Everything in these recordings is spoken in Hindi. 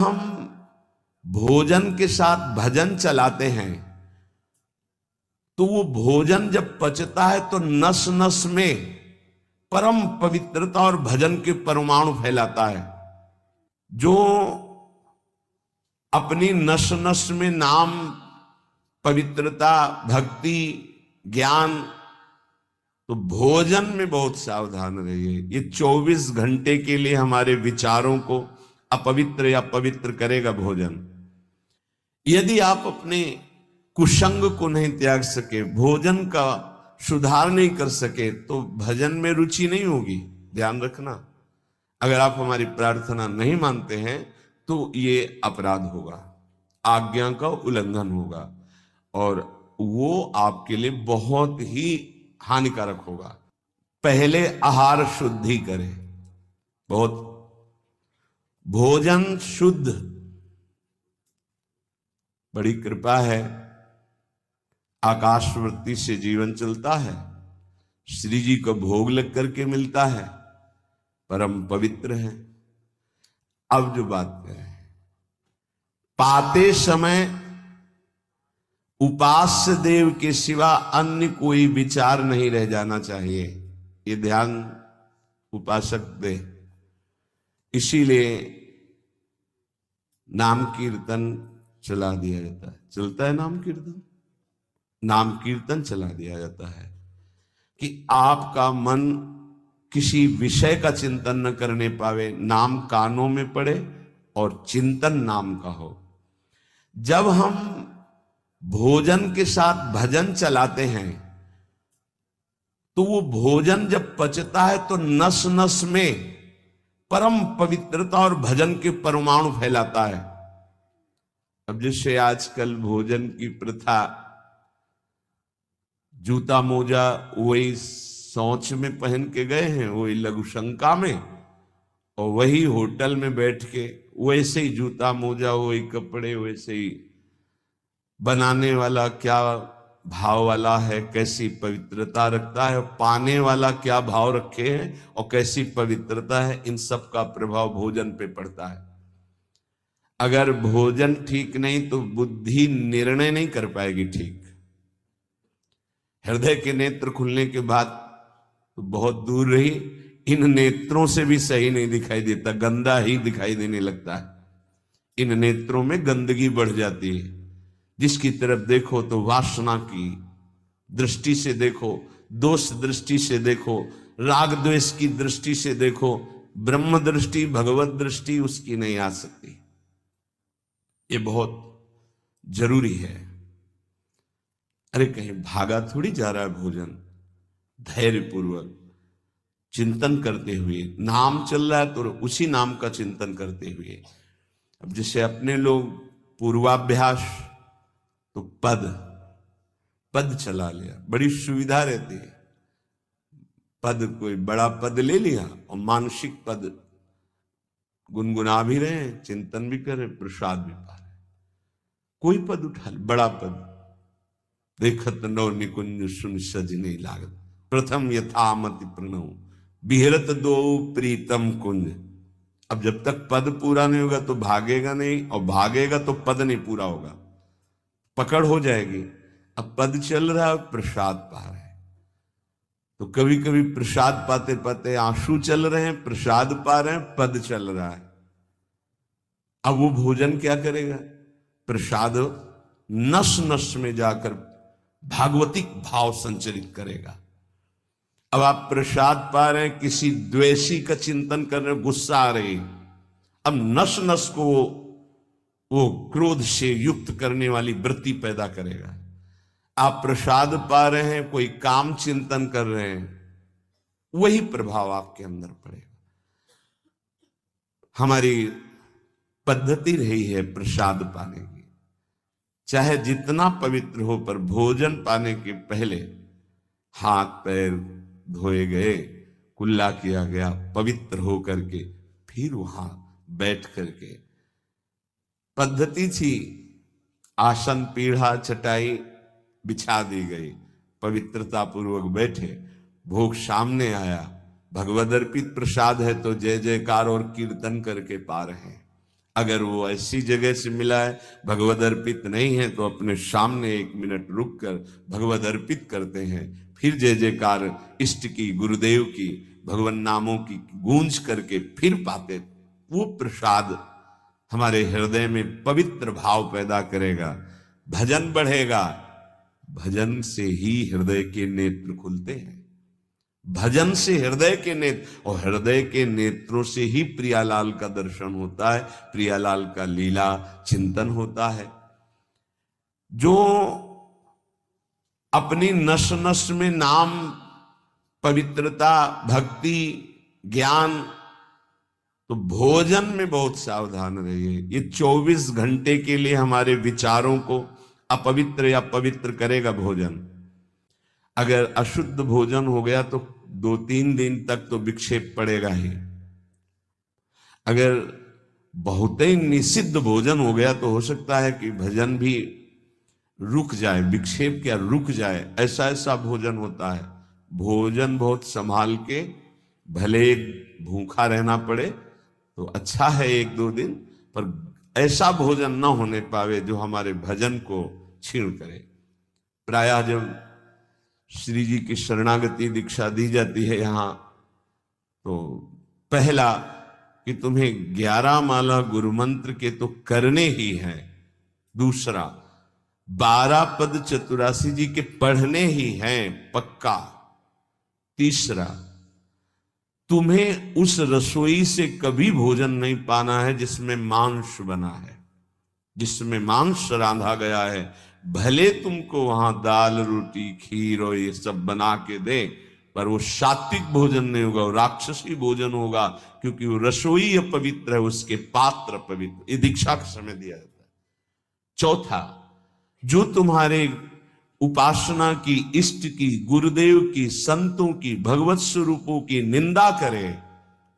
हम भोजन के साथ भजन चलाते हैं तो वो भोजन जब पचता है तो नस नस में परम पवित्रता और भजन के परमाणु फैलाता है। जो अपनी नस नस में नाम, पवित्रता, भक्ति, ज्ञान, तो भोजन में बहुत सावधान रहिए। ये 24 घंटे के लिए हमारे विचारों को अपवित्र या पवित्र करेगा भोजन। यदि आप अपने कुसंग को नहीं त्याग सके, भोजन का सुधार नहीं कर सके, तो भजन में रुचि नहीं होगी। ध्यान रखना, अगर आप हमारी प्रार्थना नहीं मानते हैं तो ये अपराध होगा, आज्ञा का उल्लंघन होगा और वो आपके लिए बहुत ही हानिकारक होगा। पहले आहार शुद्धि करें, बहुत भोजन शुद्ध। बड़ी कृपा है, आकाशवृत्ति से जीवन चलता है, श्री जी को भोग लग करके मिलता है, परम पवित्र है। अब जो बात करें, पाते समय उपास्य देव के सिवा अन्य कोई विचार नहीं रह जाना चाहिए। ये ध्यान उपासक दे। इसीलिए नाम कीर्तन चला दिया जाता है। चलता है नाम कीर्तन, नाम कीर्तन चला दिया जाता है कि आपका मन किसी विषय का चिंतन न करने पावे, नाम कानों में पड़े और चिंतन नाम का हो। जब हम भोजन के साथ भजन चलाते हैं तो वो भोजन जब पचता है तो नस नस में परम पवित्रता और भजन के परमाणु फैलाता है। अब जैसे आजकल भोजन की प्रथा, जूता मोजा वही शौच में पहन के गए हैं, वही लघु शंका में, और वही होटल में बैठ के वैसे ही जूता मोजा, वही कपड़े, वैसे ही बनाने वाला क्या भाव वाला है, कैसी पवित्रता रखता है, पाने वाला क्या भाव रखे हैं और कैसी पवित्रता है, इन सब का प्रभाव भोजन पे पड़ता है। अगर भोजन ठीक नहीं तो बुद्धि निर्णय नहीं कर पाएगी ठीक। हृदय के नेत्र खुलने के बाद तो बहुत दूर रही, इन नेत्रों से भी सही नहीं दिखाई देता, गंदा ही दिखाई देने लगता है। इन नेत्रों में गंदगी बढ़ जाती है। जिसकी तरफ देखो तो वासना की दृष्टि से देखो, दोष दृष्टि से देखो, राग द्वेष की दृष्टि से देखो, ब्रह्म दृष्टि, भगवत दृष्टि उसकी नहीं आ सकती। ये बहुत जरूरी है। अरे कहीं भागा थोड़ी जा रहा है भोजन। धैर्य पूर्वक चिंतन करते हुए, नाम चल रहा है तो उसी नाम का चिंतन करते हुए। अब जैसे अपने लोग पूर्वाभ्यास तो पद चला लिया, बड़ी सुविधा रहती है। पद, कोई बड़ा पद ले लिया और मानसिक पद गुनगुना भी रहे हैं, चिंतन भी कर रहे, प्रसाद भी पा रहे। कोई पद उठा, बड़ा पद, देखत नौ निकुंज सुन सजने लागत, प्रथम यथामति प्रणव बिहरत दो प्रीतम कुंज। अब जब तक पद पूरा नहीं होगा तो भागेगा नहीं, और भागेगा तो पद नहीं पूरा होगा, पकड़ हो जाएगी। अब पद चल रहा है, प्रसाद पा रहे हैं, तो कभी कभी प्रसाद पाते पाते आंसू चल रहे हैं, प्रसाद पा रहे हैं, पद चल रहा है। अब वो भोजन क्या करेगा? प्रसाद नस नस में जाकर भागवतिक भाव संचरित करेगा। अब आप प्रसाद पा रहे हैं, किसी द्वेषी का चिंतन कर रहे हैं, गुस्सा आ रही, अब नस नस को वो क्रोध से युक्त करने वाली वृत्ति पैदा करेगा। आप प्रसाद पा रहे हैं, कोई काम चिंतन कर रहे हैं, वही प्रभाव आपके अंदर पड़ेगा। हमारी पद्धति रही है प्रसाद पाने की, चाहे जितना पवित्र हो, पर भोजन पाने के पहले हाथ पैर धोए गए, कुल्ला किया गया, पवित्र हो करके फिर वहां बैठ करके। पद्धति थी, आसन पीढ़ा चटाई बिछा दी गई, पवित्रता पूर्वक बैठे, भोग सामने आया, भगवद अर्पित प्रसाद है तो जय जयकार और कीर्तन करके पा रहे हैं। अगर वो ऐसी जगह से मिला है, भगवद अर्पित नहीं है, तो अपने सामने 1 मिनट रुक कर भगवद अर्पित करते हैं, फिर जय जयकार इष्ट की, गुरुदेव की, भगवान नामों की गूंज करके फिर पाते। वो प्रसाद हमारे हृदय में पवित्र भाव पैदा करेगा, भजन बढ़ेगा। भजन से ही हृदय के नेत्र खुलते हैं, भजन से हृदय के नेत्र, और हृदय के नेत्रों से ही प्रियालाल का दर्शन होता है, प्रियालाल का लीला चिंतन होता है। जो अपनी नस नस में नाम, पवित्रता, भक्ति, ज्ञान, तो भोजन में बहुत सावधान रहिए। ये 24 घंटे के लिए हमारे विचारों को अपवित्र या पवित्र करेगा भोजन। अगर अशुद्ध भोजन हो गया तो 2-3 दिन तक तो विक्षेप पड़ेगा ही। अगर बहुत ही निषिद्ध भोजन हो गया तो हो सकता है कि भजन भी रुक जाए, विक्षेप क्या रुक जाए, ऐसा ऐसा भोजन होता है। भोजन बहुत संभाल के, भले भूखा रहना पड़े तो अच्छा है 1-2 दिन, पर ऐसा भोजन ना होने पावे जो हमारे भजन को छीण करे। प्रायः जब श्री जी की शरणागति दीक्षा दी जाती है यहाँ, तो पहला कि तुम्हें 11 माला गुरु मंत्र के तो करने ही हैं, दूसरा 12 पद चतुरासी जी के पढ़ने ही हैं पक्का, तीसरा तुम्हें उस रसोई से कभी भोजन नहीं पाना है जिसमें मांस बना है, जिसमें मांस रांधा गया है। भले तुमको वहां दाल रोटी खीर और ये सब बना के दे, पर वो सात्विक भोजन नहीं होगा, वो राक्षसी भोजन होगा, क्योंकि वो रसोई अपवित्र है, उसके पात्र पवित्र। ये दीक्षा के समय दिया जाता है। चौथा, जो तुम्हारे उपासना की, इष्ट की, गुरुदेव की, संतों की, भगवत स्वरूपों की निंदा करे,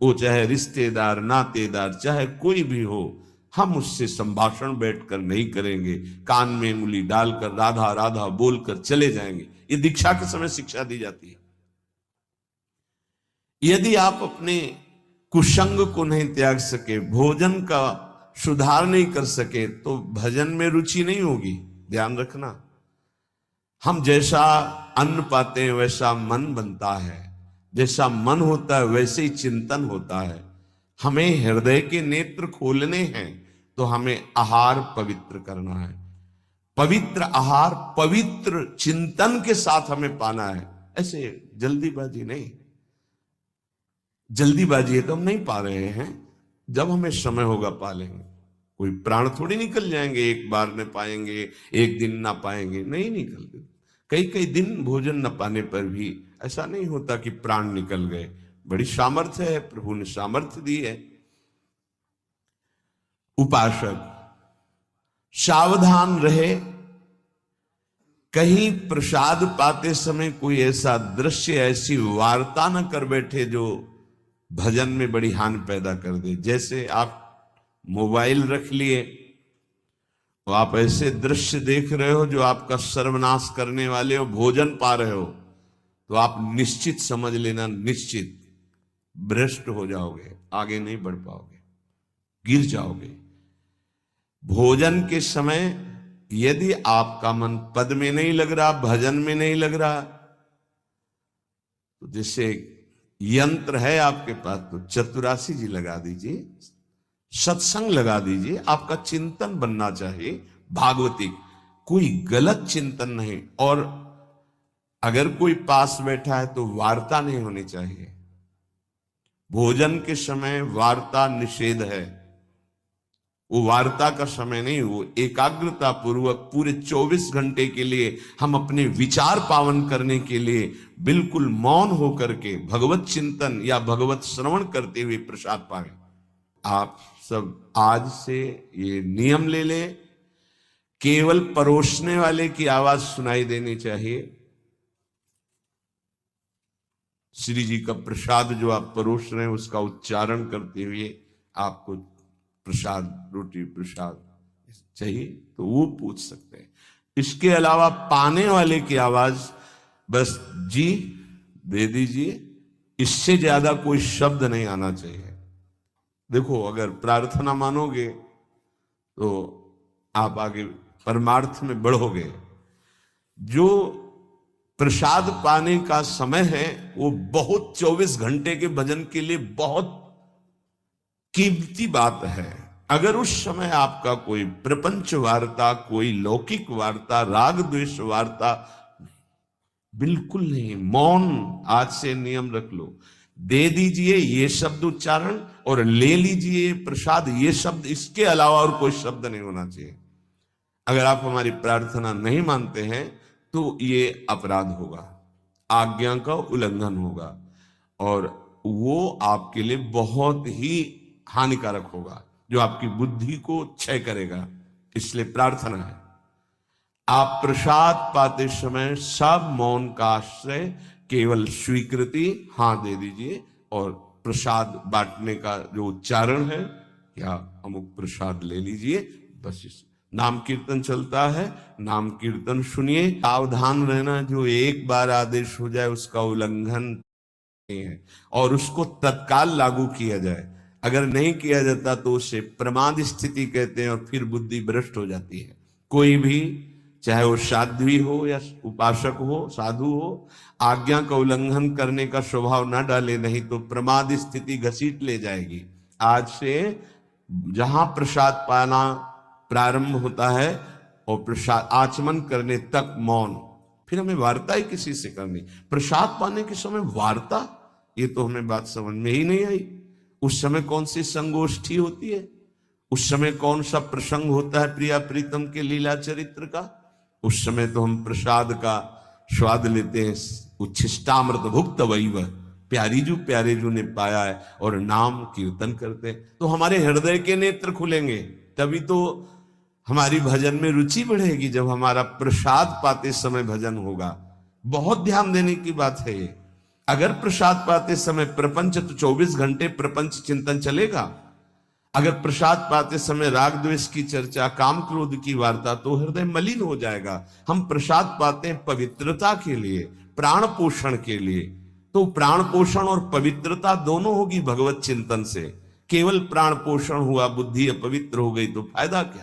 वो चाहे रिश्तेदार, नातेदार, चाहे कोई भी हो, हम उससे संभाषण बैठकर नहीं करेंगे, कान में उंगली डालकर राधा राधा बोलकर चले जाएंगे। ये दीक्षा के समय शिक्षा दी जाती है। यदि आप अपने कुसंग को नहीं त्याग सके, भोजन का सुधार नहीं कर सके, तो भजन में रुचि नहीं होगी। ध्यान रखना, हम जैसा अन्न पाते हैं वैसा मन बनता है, जैसा मन होता है वैसे ही चिंतन होता है। हमें हृदय के नेत्र खोलने हैं तो हमें आहार पवित्र करना है, पवित्र आहार पवित्र चिंतन के साथ हमें पाना है। ऐसे जल्दीबाजी नहीं, जल्दीबाजी है तो हम नहीं पा रहे हैं, जब हमें समय होगा पा लेंगे। कोई प्राण थोड़ी निकल जाएंगे, एक बार में पाएंगे, एक दिन ना पाएंगे, नहीं निकलते। कई कई दिन भोजन न पाने पर भी ऐसा नहीं होता कि प्राण निकल गए। बड़ी सामर्थ्य है, प्रभु ने सामर्थ्य दी है। उपासक सावधान रहे, कहीं प्रसाद पाते समय कोई ऐसा दृश्य, ऐसी वार्ता न कर बैठे जो भजन में बड़ी हानि पैदा कर दे। जैसे आप मोबाइल रख लिए तो आप ऐसे दृश्य देख रहे हो जो आपका सर्वनाश करने वाले हो, भोजन पा रहे हो, तो आप निश्चित समझ लेना, निश्चित भ्रष्ट हो जाओगे, आगे नहीं बढ़ पाओगे, गिर जाओगे। भोजन के समय यदि आपका मन पद में नहीं लग रहा, भजन में नहीं लग रहा, तो जैसे यंत्र है आपके पास, तो चतुरासी जी लगा दीजिए, सत्संग लगा दीजिए। आपका चिंतन बनना चाहिए भागवती, कोई गलत चिंतन नहीं। और अगर कोई पास बैठा है तो वार्ता नहीं होनी चाहिए। भोजन के समय वार्ता निषेध है, वो वार्ता का समय नहीं, वो एकाग्रता पूर्वक पूरे 24 घंटे के लिए हम अपने विचार पावन करने के लिए बिल्कुल मौन होकर के भगवत चिंतन या भगवत श्रवण करते हुए प्रसाद पाए। आप सब आज से ये नियम ले ले, केवल परोसने वाले की आवाज सुनाई देनी चाहिए। श्री जी का प्रसाद जो आप परोस रहे हैं उसका उच्चारण करते हुए आपको प्रसाद, रोटी प्रसाद चाहिए तो वो पूछ सकते हैं। इसके अलावा पाने वाले की आवाज बस जी दे दीजिए, इससे ज्यादा कोई शब्द नहीं आना चाहिए। देखो, अगर प्रार्थना मानोगे तो आप आगे परमार्थ में बढ़ोगे। जो प्रसाद पाने का समय है वो बहुत 24 घंटे के भजन के लिए बहुत कीमती बात है। अगर उस समय आपका कोई प्रपंच वार्ता, कोई लौकिक वार्ता, राग द्वेष वार्ता, बिल्कुल नहीं, मौन आज से नियम रख लो। दे दीजिए ये शब्द उच्चारण और ले लीजिए प्रसाद ये शब्द, इसके अलावा और कोई शब्द नहीं होना चाहिए। अगर आप हमारी प्रार्थना नहीं मानते हैं तो ये अपराध होगा, आज्ञा का उल्लंघन होगा और वो आपके लिए बहुत ही हानिकारक होगा, जो आपकी बुद्धि को क्षय करेगा। इसलिए प्रार्थना है, आप प्रसाद पाते समय सब मौन का आश्रय, केवल स्वीकृति हां दे दीजिए और प्रसाद बांटने का जो उच्चारण है या अमुक प्रसाद ले लीजिए, बस इस नाम कीर्तन चलता है, नाम कीर्तन सुनिए। सावधान रहना, जो एक बार आदेश हो जाए उसका उल्लंघन नहीं है और उसको तत्काल लागू किया जाए। अगर नहीं किया जाता तो उसे प्रमाद स्थिति कहते हैं और फिर बुद्धि भ्रष्ट हो जाती है। कोई भी, चाहे वो साध्वी हो या उपासक हो, साधु हो, आज्ञा का उल्लंघन करने का स्वभाव ना डाले, नहीं तो प्रमाद स्थिति घसीट ले जाएगी। आज से जहां प्रसाद पाना प्रारंभ होता है और प्रसाद आचमन करने तक मौन, फिर हमें वार्ता ही किसी से करनी। प्रसाद पाने के समय वार्ता, ये तो हमें बात समझ में ही नहीं आई। उस समय कौन सी संगोष्ठी होती है, उस समय कौन सा प्रसंग होता है प्रिया प्रीतम के लीला चरित्र का? उस समय तो हम प्रसाद का स्वाद लेते हैं, उच्छिष्टामृत भुक्त वैव, प्यारे जू ने पाया है, और नाम कीर्तन करते हैं। तो हमारे हृदय के नेत्र खुलेंगे, तभी तो हमारी भजन में रुचि बढ़ेगी, जब हमारा प्रसाद पाते समय भजन होगा। बहुत ध्यान देने की बात है ये। अगर प्रसाद पाते समय प्रपंच, तो 24 घंटे प्रपंच चिंतन चलेगा। अगर प्रसाद पाते समय राग द्वेष की चर्चा, काम क्रोध की वार्ता, तो हृदय मलिन हो जाएगा। हम प्रसाद पाते हैं पवित्रता के लिए, प्राण पोषण के लिए, तो प्राण पोषण और पवित्रता दोनों होगी भगवत चिंतन से। केवल प्राण पोषण हुआ, बुद्धि अपवित्र हो गई तो फायदा क्या?